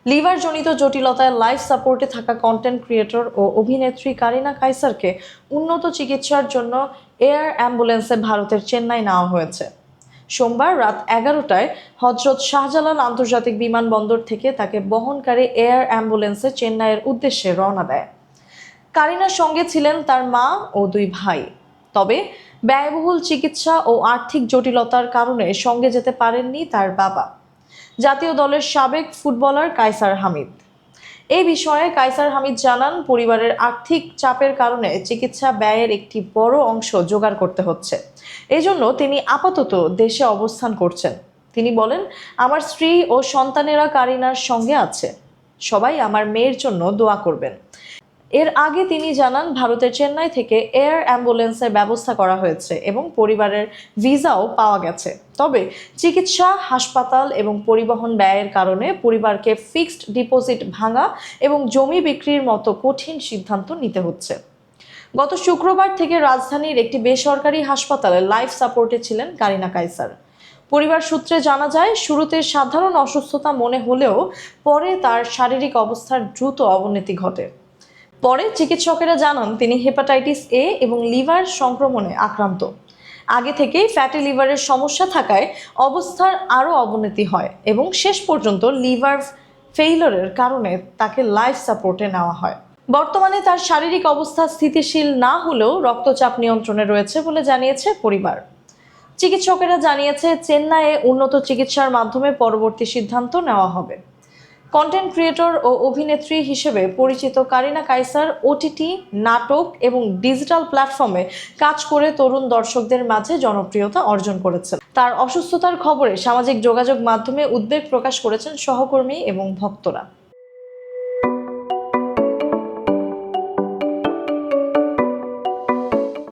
লিভারজনিত জটিলতায় লাইফ সাপোর্টে থাকা কন্টেন্ট ক্রিয়েটর ও অভিনেত্রী কারিনা কাইসারকে উন্নত চিকিৎসার জন্য এয়ার অ্যাম্বুলেন্সে ভারতের চেন্নাই নেওয়া হয়েছে। সোমবার রাত 11টায় হজরত শাহজালাল আন্তর্জাতিক বিমানবন্দর থেকে তাকে বহনকারী এয়ার অ্যাম্বুলেন্সে চেন্নাইয়ের উদ্দেশ্যে রওনা দেয়। কারিনার সঙ্গে ছিলেন তার মা ও দুই ভাই। তবে ব্যয়বহুল চিকিৎসা ও আর্থিক জটিলতার কারণে সঙ্গে যেতে পারেননি তার বাবা, জাতীয় দলের সাবেক ফুটবলার কায়সার হামিদ। এই বিষয়ে কায়সার হামিদ জানান, পরিবারের আর্থিক চাপের কারণে চিকিৎসা ব্যয়ের একটি বড় অংশ জোগাড় করতে হচ্ছে। এই জন্য তিনি আপাতত দেশে অবস্থান করছেন। তিনি বলেন, আমার স্ত্রী ও সন্তানেরা কারিনার সঙ্গে আছে। সবাই আমার মেয়ের জন্য দোয়া করবেন। এর আগে তিনি জানান, ভারতের চেন্নাই থেকে এয়ার অ্যাম্বুলেন্সের ব্যবস্থা করা হয়েছে এবং পরিবারের ভিসাও পাওয়া গেছে। তবে চিকিৎসা, হাসপাতাল এবং পরিবহন ব্যয়ের কারণে পরিবারকে ফিক্সড ডিপোজিট ভাঙা এবং জমি বিক্রির মতো কঠিন সিদ্ধান্ত নিতে হচ্ছে। গত শুক্রবার থেকে রাজধানীর একটি বেসরকারি হাসপাতালে লাইফ সাপোর্টে ছিলেন কারিনা কাইসার। পরিবার সূত্রে জানা যায়, শুরুতে সাধারণ অসুস্থতা মনে হলেও পরে তার শারীরিক অবস্থার দ্রুত অবনতি ঘটে। পরে চিকিৎসকেরা জানান, তিনি হেপাটাইটিস এ এবং লিভার সংক্রমণে আক্রান্ত। আগে থেকেই ফ্যাটি লিভারের সমস্যা থাকায় অবস্থার আরও অবনতি হয় এবং শেষ পর্যন্ত লিভার ফেইলরের কারণে তাকে লাইফ সাপোর্টে নেওয়া হয়। বর্তমানে তার শারীরিক অবস্থা স্থিতিশীল না হলেও রক্তচাপ নিয়ন্ত্রণে রয়েছে বলে জানিয়েছে পরিবার। চিকিৎসকেরা জানিয়েছে, চেন্নাইয়ে উন্নত চিকিৎসার মাধ্যমে পরবর্তী সিদ্ধান্ত নেওয়া হবে। কন্টেন্ট ক্রিয়েটর ও অভিনেত্রী হিসেবে পরিচিত কারিনা কাইসার ওটিটি, নাটক এবং ডিজিটাল প্ল্যাটফর্মে কাজ করে তরুণ দর্শকদের মাঝে জনপ্রিয়তা অর্জন করেছেন। তার অসুস্থতার খবরে সামাজিক যোগাযোগ মাধ্যমে উদ্বেগ প্রকাশ করেছেন সহকর্মী এবং ভক্তরা।